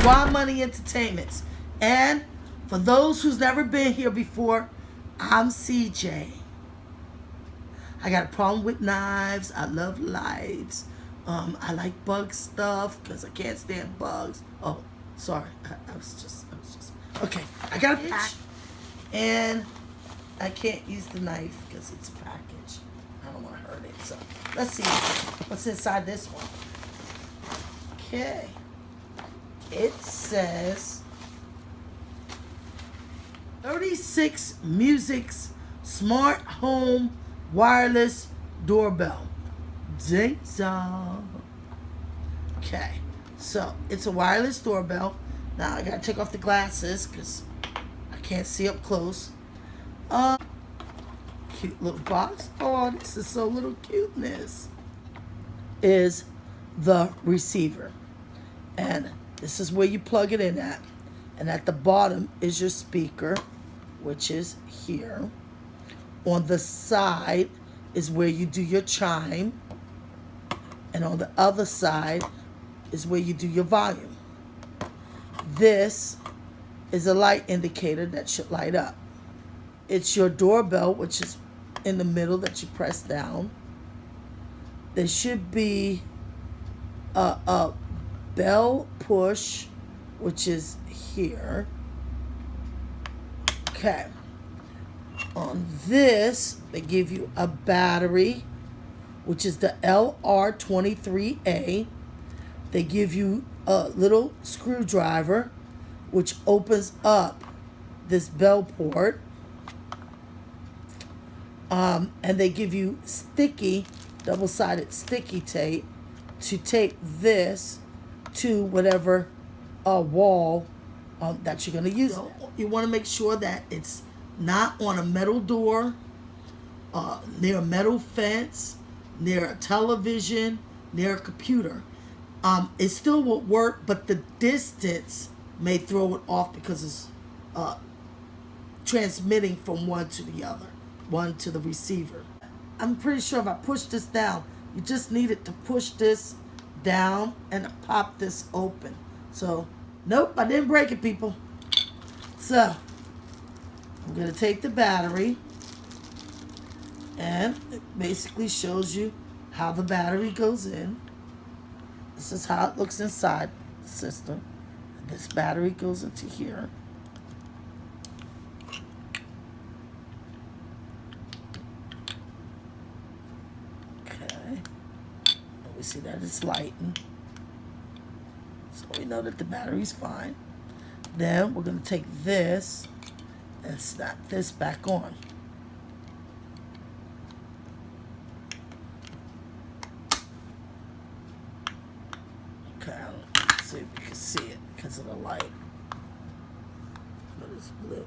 Wild Money Entertainments. And for those who's never been here before, I'm CJ. I got a problem with knives. I love lights. I like bug stuff because I can't stand bugs. Oh, sorry. I was just. Okay, I got a pack. And I can't use the knife because it's a package. I don't want to hurt it. So let's see what's inside this one. Okay. It says 36 Music's Smart Home Wireless Doorbell. Ding dong. Okay. So it's a wireless doorbell. Now I gotta take off the glasses because I can't see up close. Cute little box. Oh, this is so little cuteness. Is the receiver. And this is where you plug it in at. And at the bottom is your speaker, which is here. On the side is where you do your chime. And on the other side is where you do your volume. This is a light indicator that should light up. It's your doorbell, which is in the middle that you press down. There should be a bell push, which is here. Okay. On this, they give you a battery, which is the LR23A. They give you a little screwdriver, which opens up this bell port. And they give you sticky, double-sided sticky tape to tape this to whatever wall that you're going to use. So you want to make sure that it's not on a metal door, near a metal fence, near a television, near a computer. It still will work, but the distance may throw it off because it's transmitting from one to the other, one to the receiver. I'm pretty sure if I push this down, you just needed to push this down and pop this open. So, nope, I didn't break it, people. So, I'm going to take the battery, and it basically shows you how the battery goes in. This is how it looks inside the system. This battery goes into here. Okay. We see that it's lighting. So we know that the battery's fine. Then we're going to take this and snap this back on. Okay, let's see if you can see it because of the light. But it's blue.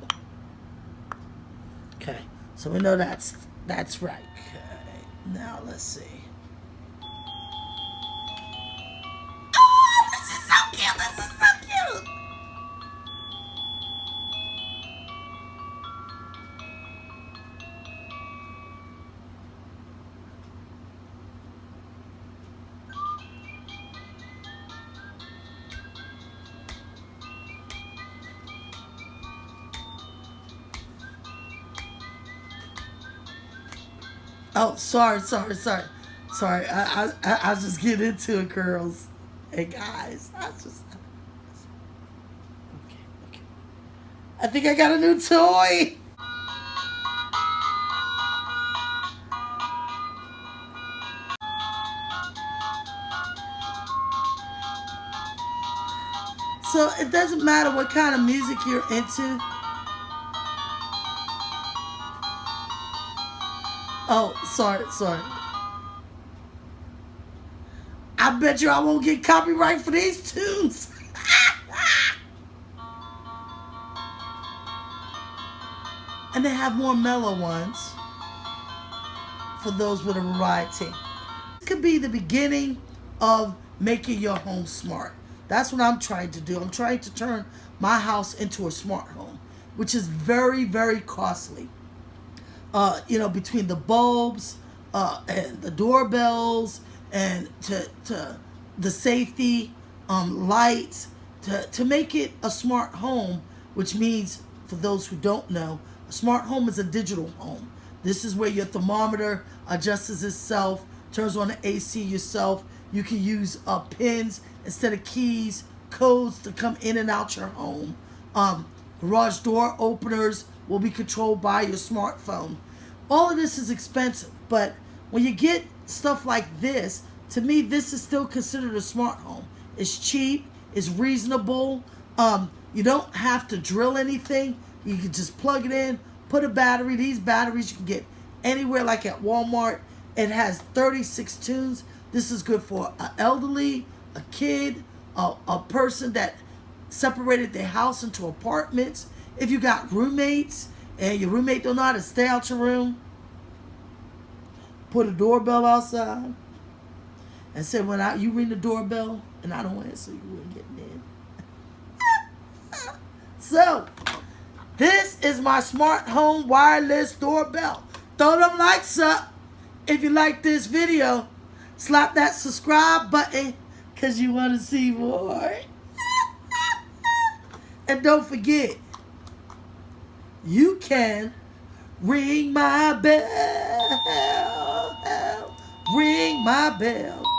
Okay, so we know that's right. Okay, now let's see. Oh, this is so cute! This is so cute! Oh, sorry. I was just getting into it, girls and guys. Okay. I think I got a new toy. So it doesn't matter what kind of music you're into. Oh, sorry. I bet you I won't get copyright for these tunes. And they have more mellow ones for those with a variety. This could be the beginning of making your home smart. That's what I'm trying to do. I'm trying to turn my house into a smart home, which is very, very costly. Between the bulbs and the doorbells and to the safety lights to make it a smart home, which means, for those who don't know, a smart home is a digital home. This is where your thermometer adjusts itself, turns on the AC yourself. You can use pins instead of keys, codes to come in and out your home. Garage door openers will be controlled by your smartphone. All of this is expensive, but when you get stuff like this, to me, this is still considered a smart home. It's cheap, it's reasonable. You don't have to drill anything. You can just plug it in, put a battery. These batteries you can get anywhere, like at Walmart. It has 36 tunes. This is good for an elderly, a kid, a person that separated their house into apartments. If you got roommates and your roommate don't know how to stay out your room, put a doorbell outside and say, when you ring the doorbell and I don't answer, you ain't getting in. So, this is my smart home wireless doorbell. Throw them likes up if you like this video. Slap that subscribe button because you want to see more. And don't forget, you can ring my bell. Ring my bell.